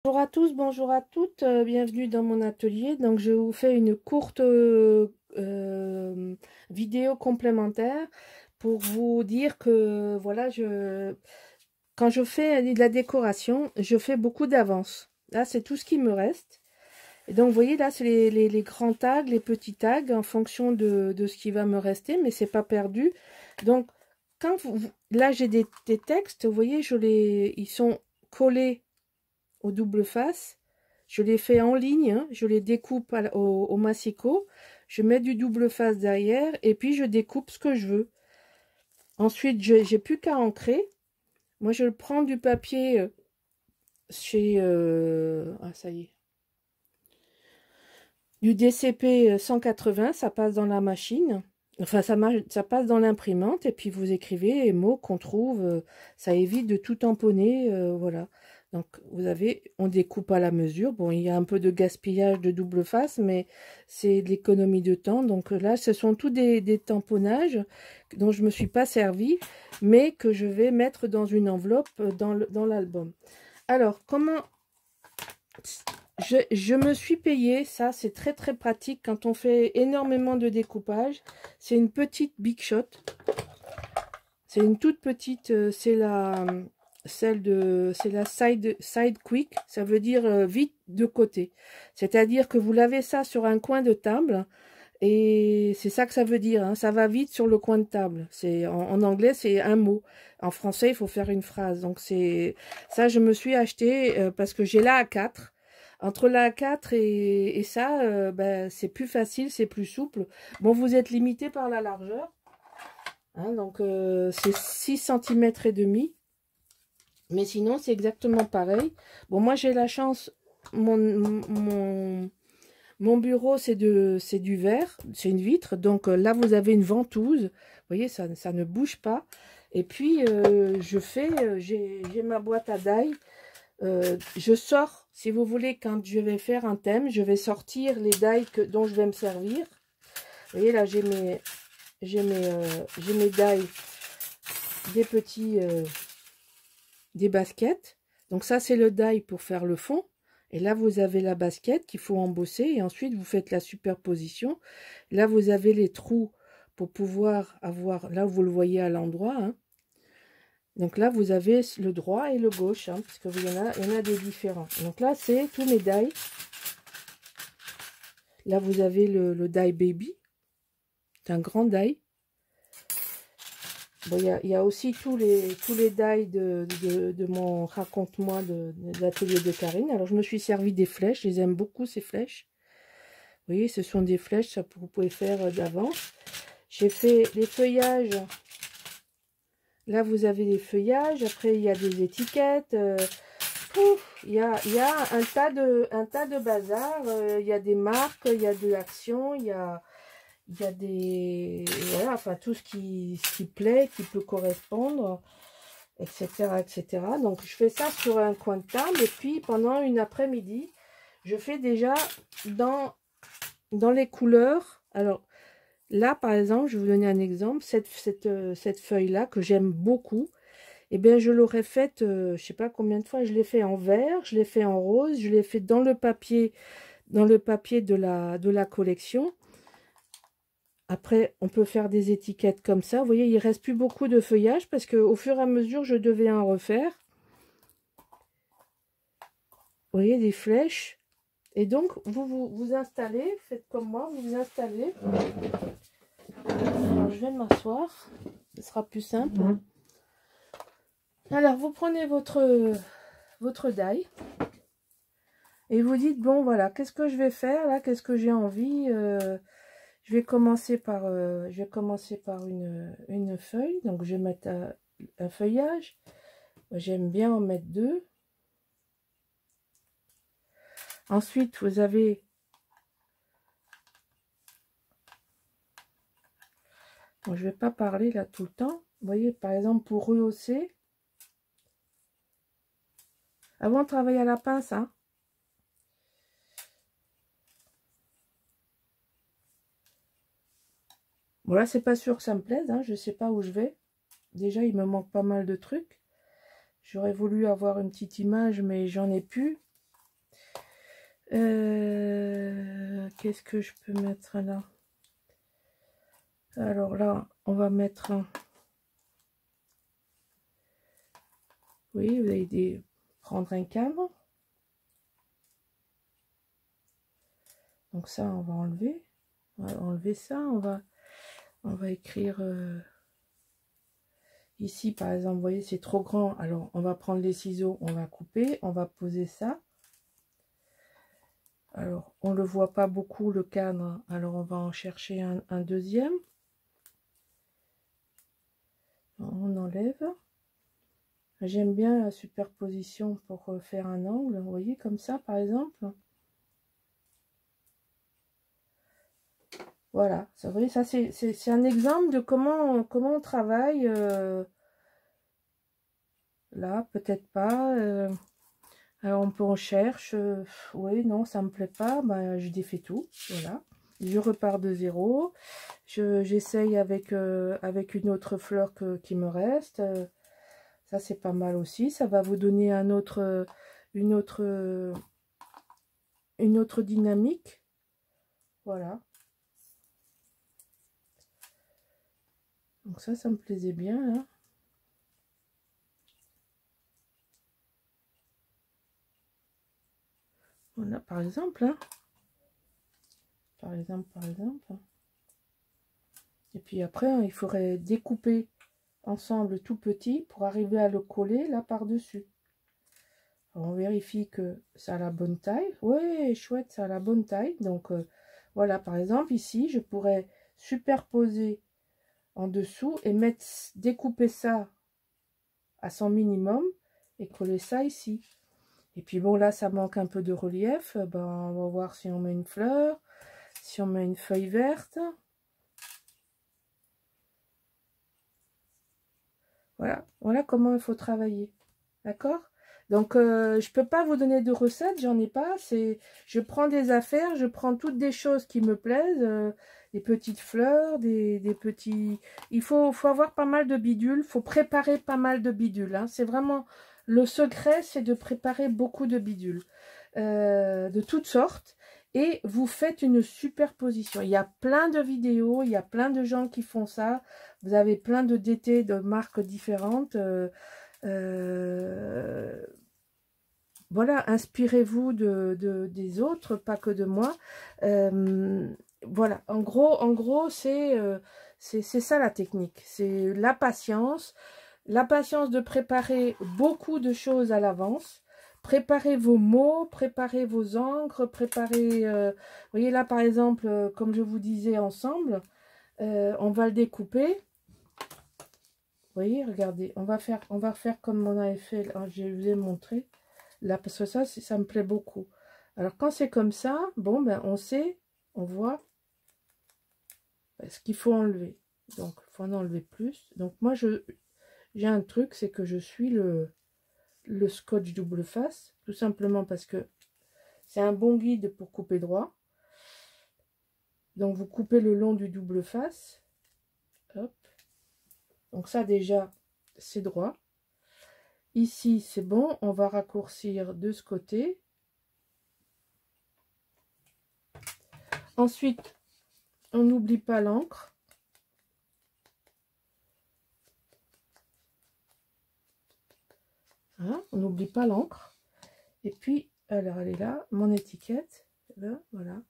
Bonjour à tous, bonjour à toutes, bienvenue dans mon atelier. Donc je vous fais une courte vidéo complémentaire pour vous dire que voilà, quand je fais de la décoration, je fais beaucoup d'avance. Là, c'est tout ce qui me reste. Et donc vous voyez là, c'est les grands tags, les petits tags en fonction de ce qui va me rester, mais c'est pas perdu. Donc là, j'ai des textes, vous voyez, ils sont collés au double face. Je les fais en ligne, hein, je les découpe au massicot, je mets du double face derrière et puis je découpe ce que je veux. Ensuite, j'ai plus qu'à ancrer. Moi, je prends du papier chez... ah, ça y est. Du DCP 180, ça passe dans la machine. Enfin, ça passe dans l'imprimante et puis vous écrivez les mots qu'on trouve. Ça évite de tout tamponner, voilà. Donc, on découpe à la mesure. Bon, il y a un peu de gaspillage de double face, mais c'est de l'économie de temps. Donc là, ce sont tous des tamponnages dont je ne me suis pas servi, mais que je vais mettre dans une enveloppe dans l'album. Alors, comment... Je me suis payé, ça c'est très très pratique quand on fait énormément de découpage. C'est une petite Big Shot. C'est une toute petite, c'est la side quick, ça veut dire vite de côté. C'est-à-dire que vous lavez ça sur un coin de table et c'est ça que ça veut dire, hein, ça va vite sur le coin de table. C'est en anglais c'est un mot. En français il faut faire une phrase. Donc c'est ça je me suis acheté parce que j'ai la A4. Entre la A4 et ça, ben, c'est plus facile, c'est plus souple. Bon, vous êtes limité par la largeur. Hein, donc, c'est 6 cm et demi. Mais sinon, c'est exactement pareil. Bon, moi, j'ai la chance. Mon bureau, c'est du verre. C'est une vitre. Donc, là, vous avez une ventouse. Vous voyez, ça ne bouge pas. Et puis, j'ai ma boîte à die. Je sors, si vous voulez, quand je vais faire un thème, je vais sortir les die dont je vais me servir. Vous voyez, là, j'ai mes die, des baskets. Donc ça, c'est le die pour faire le fond. Et là, vous avez la basket qu'il faut embosser. Et ensuite, vous faites la superposition. Là, vous avez les trous pour pouvoir avoir... Là, vous le voyez à l'endroit, hein. Donc là, vous avez le droit et le gauche, hein, parce qu'il y en a des différents. Donc là, c'est tous mes die. Là, vous avez le die baby. C'est un grand die. Bon, il y a aussi tous les die de mon raconte-moi de l'atelier de Karine. Alors, je me suis servi des flèches. Je les aime beaucoup, ces flèches. Vous voyez, ce sont des flèches, ça vous pouvez faire d'avance. J'ai fait les feuillages. Là, vous avez les feuillages. Après, il y a des étiquettes. Il y a un tas de bazar. Il y a des marques, il y a de l'action, il y a des... Voilà, enfin, tout ce qui plaît, qui peut correspondre, etc., etc. Donc, je fais ça sur un coin de table. Et puis, pendant une après-midi, je fais déjà dans les couleurs. Alors, là, par exemple, je vais vous donner un exemple. Cette feuille-là, que j'aime beaucoup, eh bien, je l'aurais faite, je ne sais pas combien de fois, je l'ai fait en vert, je l'ai fait en rose, je l'ai fait dans le papier de la collection. Après, on peut faire des étiquettes comme ça. Vous voyez, il ne reste plus beaucoup de feuillage parce qu'au fur et à mesure, je devais en refaire. Vous voyez, des flèches. Et donc, vous installez, faites comme moi, vous installez. Alors, je vais m'asseoir. Ce sera plus simple. Alors, vous prenez votre die. Et vous dites, bon, voilà, qu'est-ce que je vais faire là? Qu'est-ce que j'ai envie je vais commencer par une feuille. Donc, je vais mettre un feuillage. J'aime bien en mettre deux. Ensuite, vous avez... Bon, je ne vais pas parler là tout le temps. Vous voyez, par exemple, pour rehausser. Avant de travailler à la pince, hein. Bon, là, c'est pas sûr que ça me plaise, hein. Je ne sais pas où je vais. Déjà, il me manque pas mal de trucs. J'aurais voulu avoir une petite image, mais j'en ai plus. Qu'est-ce que je peux mettre là? Alors là, on va mettre un... Oui, vous allez prendre un cadre. Donc ça, on va enlever. On va enlever ça. On va écrire... Ici, par exemple, vous voyez, c'est trop grand. Alors, on va prendre les ciseaux, on va couper, on va poser ça. Alors, on ne le voit pas beaucoup, le cadre. Alors, on va en chercher un deuxième. On enlève. J'aime bien la superposition pour faire un angle. Vous voyez, comme ça, par exemple. Voilà, ça, vous voyez, ça c'est un exemple de comment on travaille. Là, peut-être pas. Alors, on cherche. Oui, non, ça me plaît pas. Ben, je défais tout. Voilà. Je repars de zéro. J'essaye avec une autre fleur qui me reste. Ça, c'est pas mal aussi. Ça va vous donner une autre dynamique. Voilà. Donc ça me plaisait bien, là. Voilà, par exemple, hein. Par exemple. Et puis après, hein, il faudrait découper ensemble tout petit pour arriver à le coller là par-dessus. On vérifie que ça a la bonne taille. Ouais, chouette, ça a la bonne taille. Donc, voilà, par exemple, ici, je pourrais superposer en dessous et découper ça à son minimum et coller ça ici. Et puis bon, là, ça manque un peu de relief. Ben, on va voir si on met une fleur, si on met une feuille verte. Voilà comment il faut travailler. D'accord? Donc, je peux pas vous donner de recettes, j'en ai pas. Je prends des affaires, je prends toutes des choses qui me plaisent, des petites fleurs, des petits... Il faut avoir pas mal de bidules, faut préparer pas mal de bidules. Hein. C'est vraiment... Le secret, c'est de préparer beaucoup de bidules, de toutes sortes. Et vous faites une superposition. Il y a plein de vidéos, il y a plein de gens qui font ça. Vous avez plein de DT de marques différentes. Voilà, inspirez-vous des autres, pas que de moi. Voilà, en gros c'est ça la technique. C'est la patience de préparer beaucoup de choses à l'avance. Préparez vos mots, préparez vos encres, préparez... vous voyez là, par exemple, comme je vous disais ensemble, on va le découper. Vous voyez, regardez, on va faire comme on avait fait, je vous ai montré, là, parce que ça me plaît beaucoup. Alors, quand c'est comme ça, bon, ben, on sait, on voit ce qu'il faut enlever. Donc, il faut en enlever plus. Donc, moi, j'ai un truc, c'est que je suis le scotch double face, tout simplement parce que c'est un bon guide pour couper droit. Donc, vous coupez le long du double face. Hop. Donc, ça, déjà, c'est droit. Ici, c'est bon. On va raccourcir de ce côté. Ensuite, on n'oublie pas l'encre. Hein, on n'oublie pas l'encre. Et puis, alors, elle est là, mon étiquette. Là, voilà.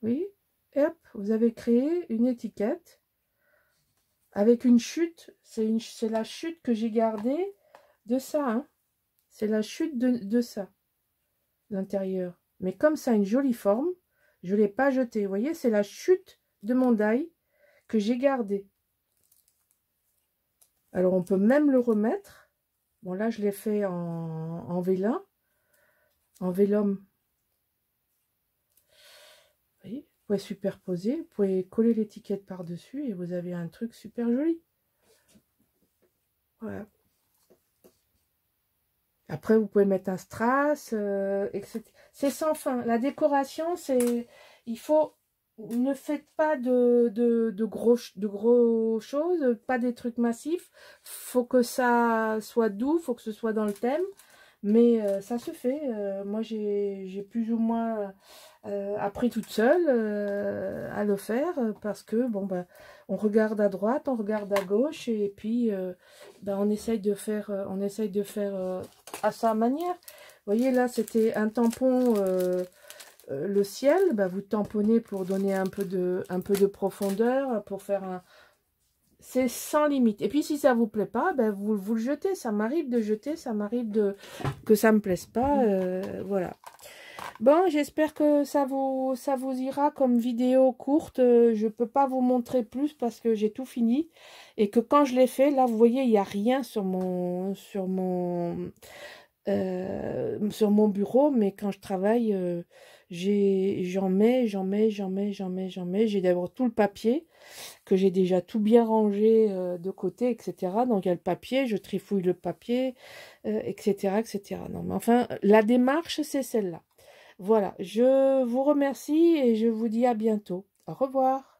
Oui. Et hop, vous avez créé une étiquette avec une chute. C'est la chute que j'ai gardée de ça. Hein. C'est la chute de ça, l'intérieur. Mais comme ça a une jolie forme, je ne l'ai pas jeté. Vous voyez, c'est la chute de mon die que j'ai gardé. Alors, on peut même le remettre. Bon, là, je l'ai fait en vélin, en vélum. Vous voyez, vous pouvez superposer, vous pouvez coller l'étiquette par-dessus et vous avez un truc super joli. Voilà. Après, vous pouvez mettre un strass, etc. C'est sans fin. La décoration, c'est... Il faut... Ne faites pas de gros choses, pas des trucs massifs. Faut que ça soit doux, faut que ce soit dans le thème. Mais ça se fait. Moi, j'ai plus ou moins appris toute seule à le faire parce que, bon, ben, on regarde à droite, on regarde à gauche et puis ben, on essaye de faire à sa manière. Vous voyez, là, c'était un tampon, le ciel. Ben, vous tamponnez pour donner un peu de profondeur, pour faire un... C'est sans limite. Et puis, si ça vous plaît pas, ben, vous le jetez. Ça m'arrive de jeter, ça m'arrive que ça me plaise pas. Voilà. Bon, j'espère que ça vous ira comme vidéo courte. Je peux pas vous montrer plus parce que j'ai tout fini. Et que quand je l'ai fait, là, vous voyez, il n'y a rien sur mon bureau. Mais quand je travaille, j'en mets. J'ai d'abord tout le papier que j'ai déjà tout bien rangé de côté, etc. Donc il y a le papier, je trifouille le papier, etc., etc. Non, mais enfin, la démarche, c'est celle-là. Voilà, je vous remercie et je vous dis à bientôt. Au revoir.